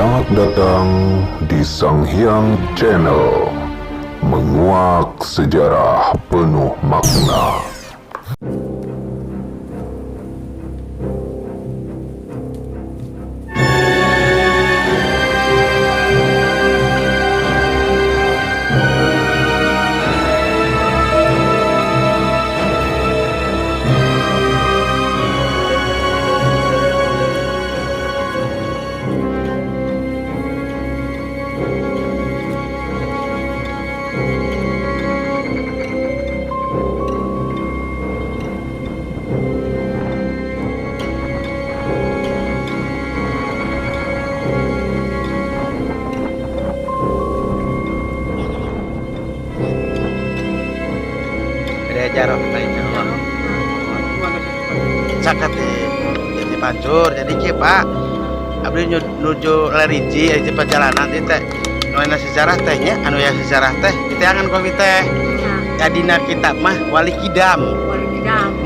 Selamat datang di Sang Hyang Channel, menguak sejarah penuh makna. Jarang cakat jadi pancur jadi kia pak abdi nuju leriji di perjalanan itu teh nuana sejarah tehnya anu ya sejarah teh kita angan kopi teh jadina kitab mah wali kidam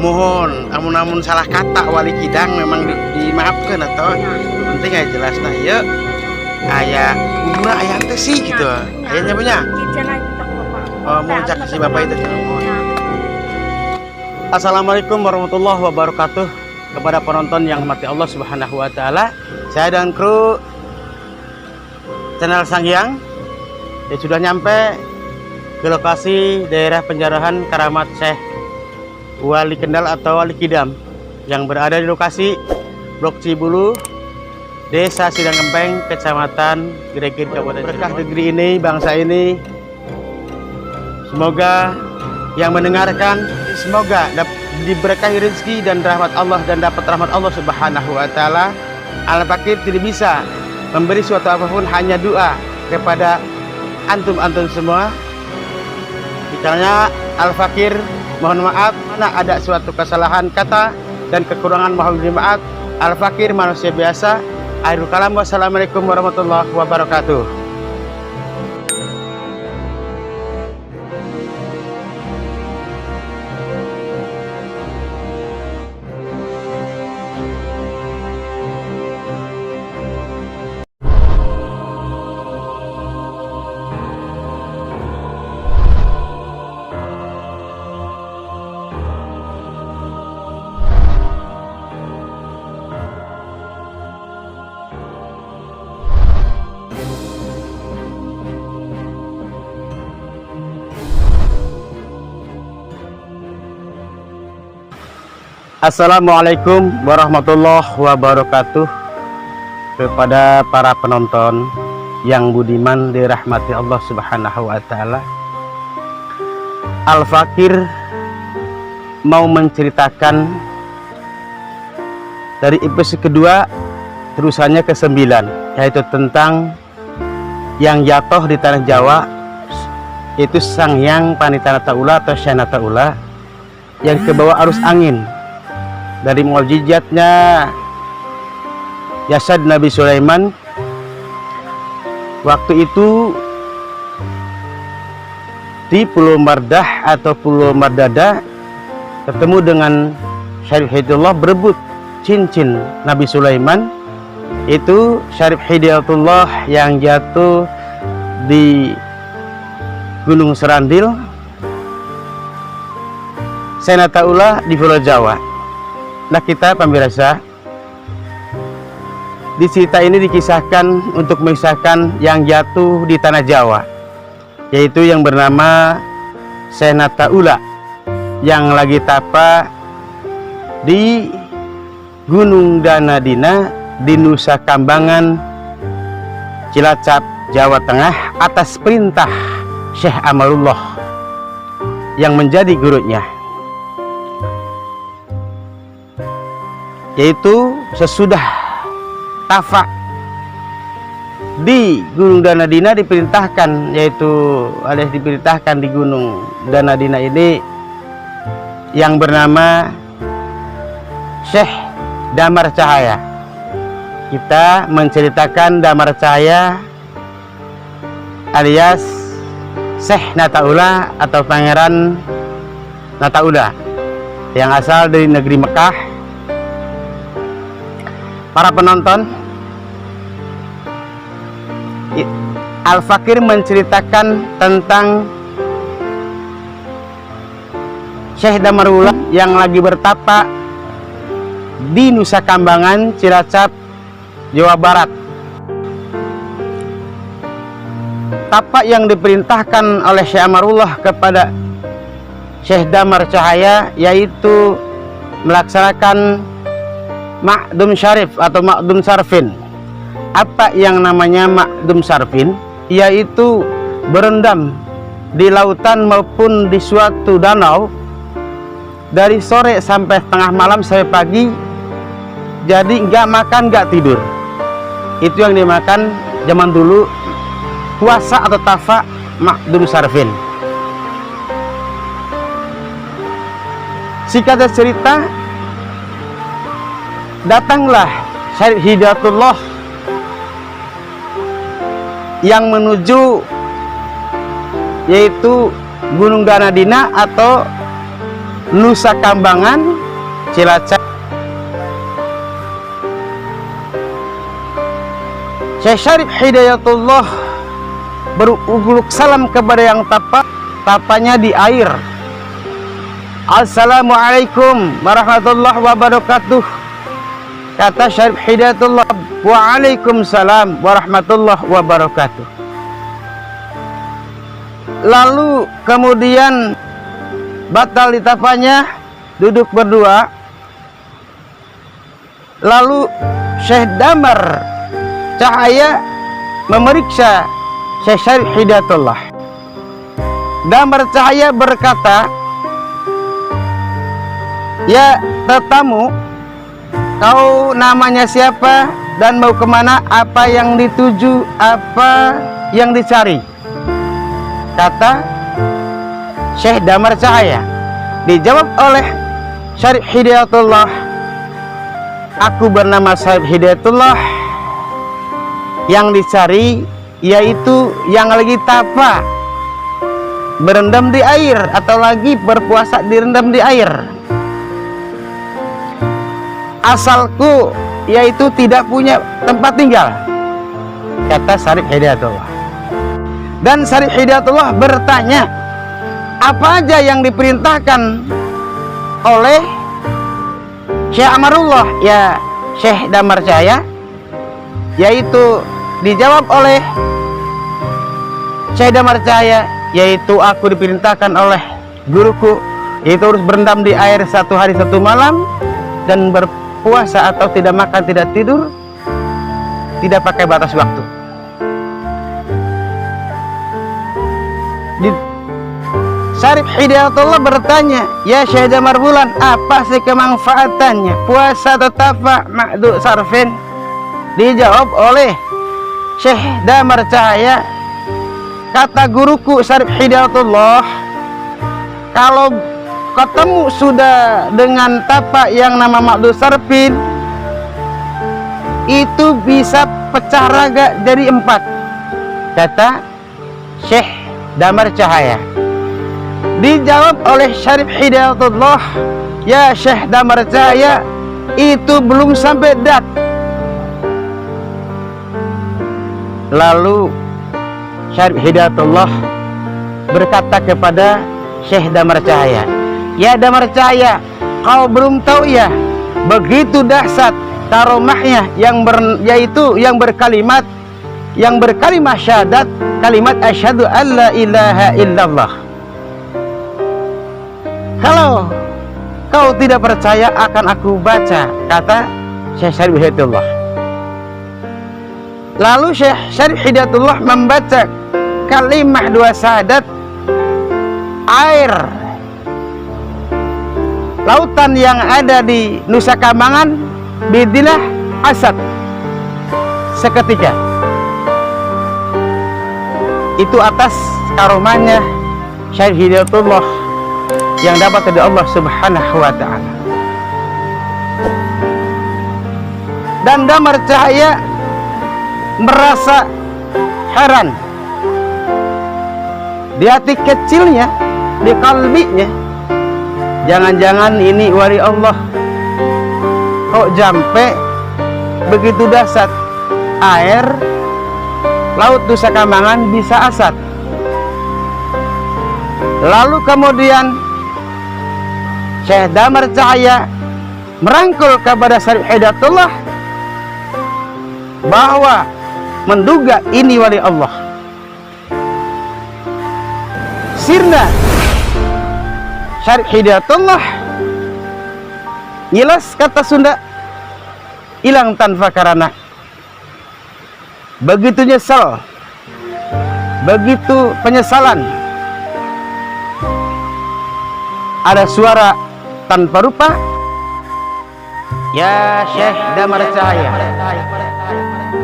mohon amun salah kata wali kidang memang dimaafkan atau penting aja jelas nah yuk ayah guna ayah teh sih gitu ayahnya punya mau cak si bapak itu. Assalamualaikum warahmatullahi wabarakatuh. Kepada penonton yang mati Allah Subhanahu wa Ta'ala, saya dan kru channel Sang Hyang sudah nyampe ke lokasi daerah penjarahan Karamat Syekh Wali Kendal atau Wali Kidam yang berada di lokasi Blok Cibulu, Desa Sidang Gempeng, Kecamatan Gregir, Kabupaten Berkah negeri ini, bangsa ini. Semoga yang mendengarkan semoga diberkahi rezeki dan rahmat Allah dan dapat rahmat Allah Subhanahu wa Ta'ala. Al-Fakir tidak bisa memberi suatu apapun, hanya doa kepada antum semua. Misalnya Al-Fakir mohon maaf mana ada suatu kesalahan kata dan kekurangan mohon maaf. Al-Fakir manusia biasa. Akhirul kalam, wassalamualaikum warahmatullahi wabarakatuh. Assalamualaikum warahmatullahi wabarakatuh. Kepada para penonton yang budiman dirahmati Allah Subhanahu wa Ta'ala, Al-Fakir mau menceritakan dari episode kedua terusannya ke-9, yaitu tentang yang jatuh di tanah Jawa, itu Sang Hyang Panitana Taula atau Syekh Taula yang kebawa arus angin. Dari mukjizatnya jasad Nabi Sulaiman waktu itu di Pulau Mardah atau Pulau Mardada ketemu dengan Syarif Hidayatullah berebut cincin Nabi Sulaiman. Itu Syarif Hidayatullah yang jatuh di Gunung Serandil, Syekh Taula di Pulau Jawa. Nah kita pemirsa, di cerita ini dikisahkan untuk mengisahkan yang jatuh di tanah Jawa, yaitu yang bernama Syekh Taula yang lagi tapa di Gunung Danadina di Nusa Kambangan, Cilacap, Jawa Tengah atas perintah Syekh Amalullah yang menjadi gurunya. Yaitu sesudah tafa di Gunung Danadina diperintahkan, yaitu alias diperintahkan di Gunung Danadina ini yang bernama Syekh Damar Cahaya. Kita menceritakan Damar Cahaya alias Syekh Nataula atau Pangeran Nataula yang asal dari negeri Mekah. Para penonton, Al-Fakir menceritakan tentang Syekh Damarullah yang lagi bertapa di Nusa Kambangan, Cilacap, Jawa Barat. Tapak yang diperintahkan oleh Syekh Amarullah kepada Syekh Damar Cahaya yaitu melaksanakan ma'dum syarif atau ma'dum sarfin. Apa yang namanya ma'dum sarfin? Yaitu berendam di lautan maupun di suatu danau dari sore sampai tengah malam sampai pagi, jadi nggak makan nggak tidur. Itu yang dimakan zaman dulu, puasa atau tafa ma'dum sarfin. Singkat cerita, datanglah Syarif Hidayatullah yang menuju yaitu Gunung Ganadina atau Nusa Kambangan, Cilacap. Syekh Syarif Hidayatullah beruluk salam kepada yang tapanya di air. Assalamualaikum warahmatullahi wabarakatuh. Kata Syarif Hidayatullah, waalaikumsalam warahmatullahi wabarakatuh. Lalu kemudian batal ditapanya, duduk berdua. Lalu Syekh Damar Cahaya memeriksa Syekh Syarif Hidayatullah. Damar Cahaya berkata, ya tetamu, kau namanya siapa dan mau kemana, apa yang dituju, apa yang dicari? Kata Syekh Damar Cahaya. Dijawab oleh Syarif Hidayatullah, aku bernama Syarif Hidayatullah, yang dicari yaitu yang lagi tapa berendam di air atau lagi berpuasa direndam di air. Asalku yaitu tidak punya tempat tinggal, kata Syarif Hidayatullah. Dan Syarif Hidayatullah bertanya, apa aja yang diperintahkan oleh Syekh Amarullah, ya Syekh Damar Cahaya? Yaitu dijawab oleh Syekh Damar Cahaya, yaitu aku diperintahkan oleh guruku yaitu harus berendam di air 1 hari 1 malam dan berpuasa atau tidak makan tidak tidur, tidak pakai batas waktu. Syarif Hidayatullah bertanya, ya Syekh Damar Bulan, apa sih kemanfaatannya puasa atau tafa ma'dum sarfin? Dijawab oleh Syekh Damar Cahaya, kata guruku Syarif Hidayatullah, kalau ketemu sudah dengan tapak yang nama ma'dum sarfin, itu bisa pecah raga jadi 4, kata Syekh Damar Cahaya. Dijawab oleh Syarif Hidayatullah, ya Syekh Damar Cahaya, itu belum sampai dat. Lalu Syarif Hidayatullah berkata kepada Syekh Damar Cahaya, ya Damar Cahaya, kau belum tahu ya, begitu dahsyat karomahnya yaitu yang berkalimat syahadat, kalimat asyhadu alla ilaha illallah. Kalau kau tidak percaya akan aku baca, kata Syekh Syarif Hidayatullah. Lalu Syekh Syarif Hidayatullah membaca kalimat 2 syahadat. Air lautan yang ada di Nusa Kambangan bidilah asad seketika. Itu atas karomahnya Syarif Hidayatullah yang dapat dari Allah Subhanahu wa ta'ala. Dan Damar Cahaya merasa heran di hati kecilnya, di kalbinya, jangan-jangan ini wali Allah kok jampe begitu dahsyat, air Laut Nusa Kambangan bisa asat. Lalu kemudian Syekh Damar Cahaya merangkul kepada Syarif Hidayatullah bahwa menduga ini wali Allah. Sirna Syarif Hidayatullah, jelas kata Sunda, hilang tanpa karana. Begitu nyesal, begitu penyesalan, ada suara tanpa rupa, ya Syekh Damar Cahaya,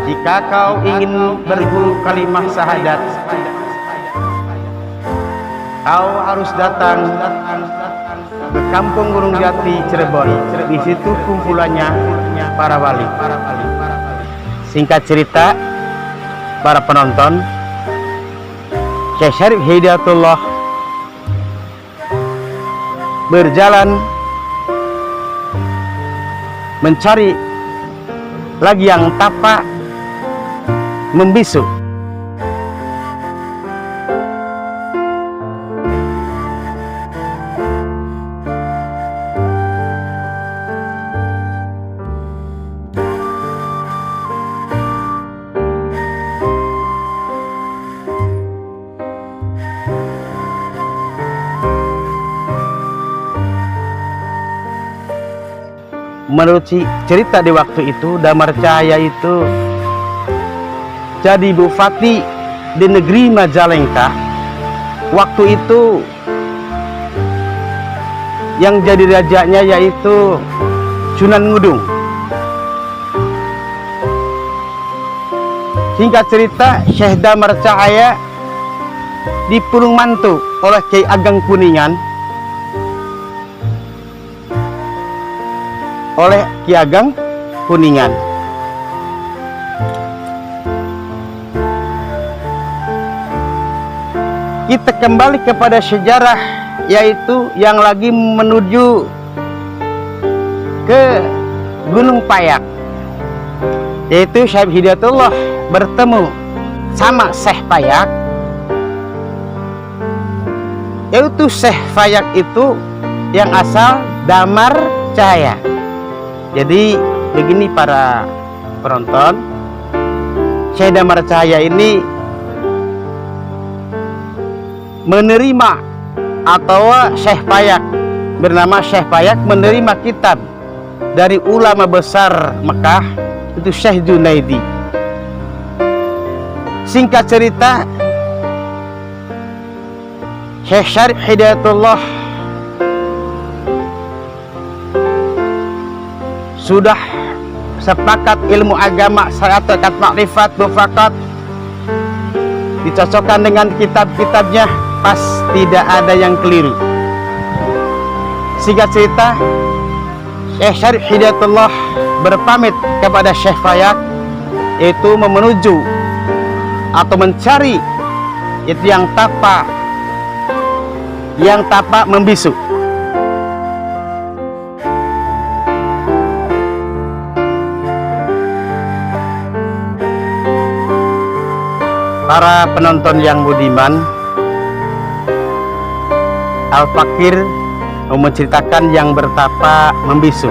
jika kau ingin berguru kalimah syahadat, kau harus datang ke Kampung Gunung Jati, Cirebon. Di situ kumpulannya para wali. Singkat cerita, para penonton, Syekh Syarif Hidayatullah berjalan mencari lagi yang tapak membisu. Menurut cerita di waktu itu, Damar Cahaya itu jadi bupati di negeri Majalengka. Waktu itu yang jadi rajanya yaitu Sunan Ngudung. Singkat cerita, Syekh Damar Cahaya dipulung mantu oleh Kiai Ageng Kuningan, oleh Ki Ageng Kuningan. Kita kembali kepada sejarah, yaitu yang lagi menuju ke Gunung Payak, yaitu Syekh Hidayatullah bertemu sama Syekh Payak, yaitu Syekh Payak itu yang asal Damar Cahaya. Jadi begini para penonton, Syekh Damar Cahaya ini menerima, atau Syekh Payak bernama Syekh Payak menerima kitab dari ulama besar Mekah, itu Syekh Junaidi. Singkat cerita, Syekh Syarif Hidayatullah sudah sepakat ilmu agama, syarat makrifat, mufakat, dicocokkan dengan kitab-kitabnya, pas tidak ada yang keliru. Singkat cerita, Syekh Syarif Hidayatullah berpamit kepada Syekh Payak, yaitu menuju atau mencari itu yang tapak membisu. Para penonton yang budiman, Al-Fakir menceritakan yang bertapa membisu,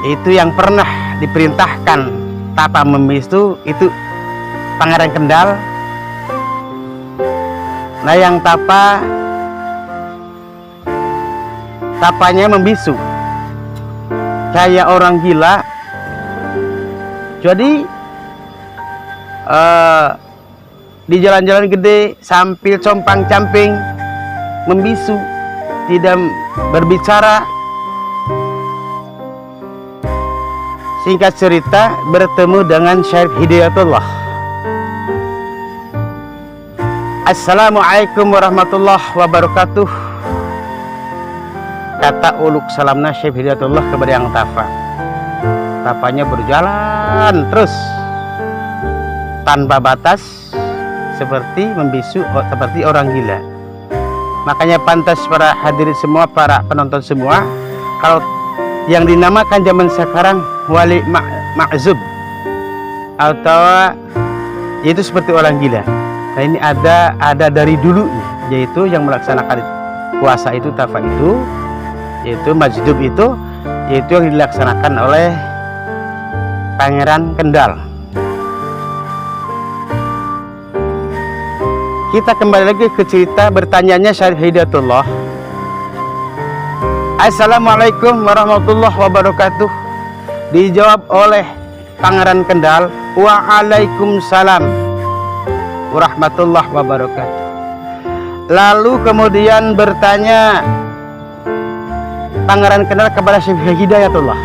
itu yang pernah diperintahkan tapa membisu itu Pangeran Kendal. Nah, yang tapanya membisu kayak orang gila. Jadi di jalan-jalan gede sambil compang-camping membisu, tidak berbicara. Singkat cerita, bertemu dengan Syekh Hidayatullah. Assalamualaikum warahmatullahi wabarakatuh, kata uluk salamna Syekh Hidayatullah kepada yang tapanya berjalan terus tanpa batas, seperti membisu, seperti orang gila. Makanya pantas para hadirin semua, para penonton semua, kalau yang dinamakan zaman sekarang wali ma'zub atau yaitu seperti orang gila. Nah ini ada dari dulunya, yaitu yang melaksanakan puasa itu tafa itu, yaitu majdub itu, yaitu yang dilaksanakan oleh Pangeran Kendal. Kita kembali lagi ke cerita bertanyanya Syarif Hidayatullah. Assalamualaikum warahmatullahi wabarakatuh. Dijawab oleh Pangeran Kendal, waalaikumsalam warahmatullahi wabarakatuh. Lalu kemudian bertanya Pangeran Kendal kepada Syarif Hidayatullah,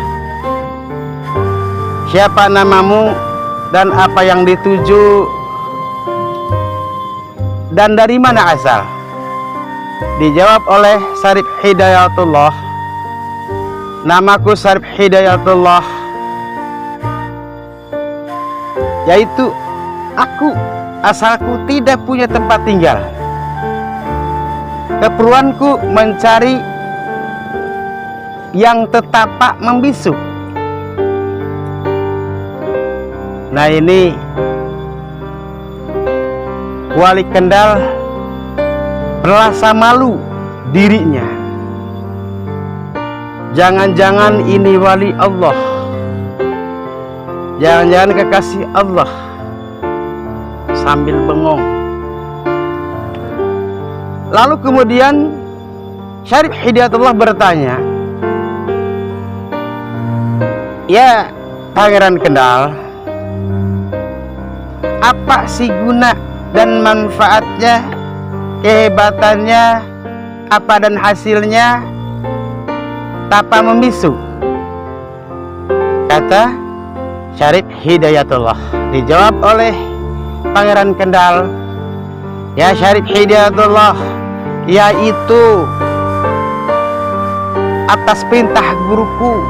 siapa namamu dan apa yang dituju dan dari mana asal? Dijawab oleh Syarif Hidayatullah, namaku Syarif Hidayatullah, yaitu aku asalku tidak punya tempat tinggal. Keperluanku mencari yang tetapak membisu. Nah ini Wali Kendal merasa malu dirinya. Jangan-jangan ini wali Allah, jangan-jangan kekasih Allah. Sambil bengong. Lalu kemudian Syarif Hidayatullah bertanya, ya Pangeran Kendal, apa sih guna dan manfaatnya, kehebatannya, apa dan hasilnya tapa membisu? Kata Syarif Hidayatullah. Dijawab oleh Pangeran Kendal, ya Syarif Hidayatullah, yaitu atas perintah guruku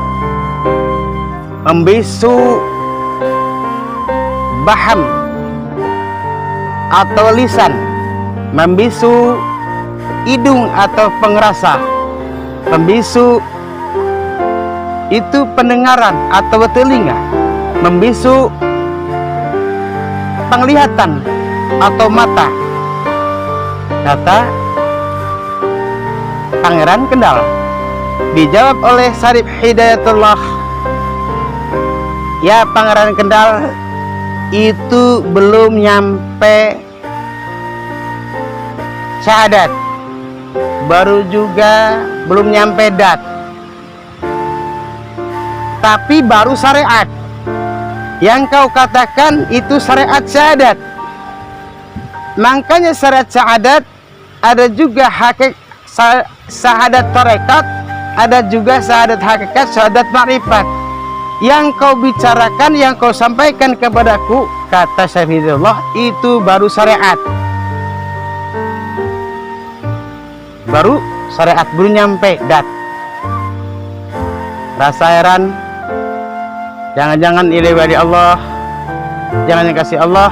membisu baham atau lisan, membisu hidung atau pengerasa, membisu itu pendengaran atau telinga, membisu penglihatan atau mata. Kata Pangeran Kendal. Dijawab oleh Syarif Hidayatullah, ya Pangeran Kendal, itu belum nyampe syahadat, baru juga belum nyampe dat, tapi baru syariat. Yang kau katakan itu syariat syahadat. Makanya syariat syahadat ada juga hakikat syahadat tarekat, ada juga syahadat hakikat, syahadat ma'rifat. Yang kau bicarakan, yang kau sampaikan kepadaku, kata Syarif Hidayatullah, itu baru syariat. Baru syariat, belum nyampe dat. Rasa heran, jangan-jangan ini wali Allah, jangan kasih Allah.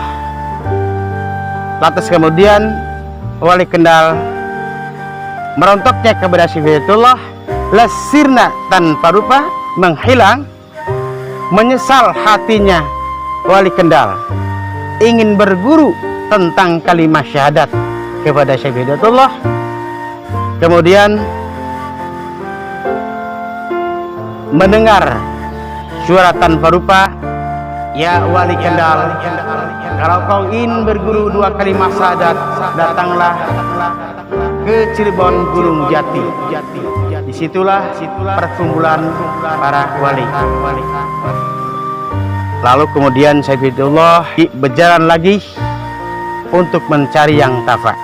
Lantas kemudian Wali Kendal merontoknya kepada Syarif Hidayatullah, lesirna tanpa rupa, menghilang. Menyesal hatinya Wali Kendal, ingin berguru tentang kalimat syahadat kepada Syarif Hidayatullah. Kemudian mendengar suara tanpa rupa, ya Wali Kendal, kalau kau ingin berguru dua kalimat syahadat, datanglah ke Cirebon Gunung Jati. Disitulah perkumpulan para wali. Lalu kemudian Syarif Hidayatullah berjalan lagi untuk mencari yang tafa.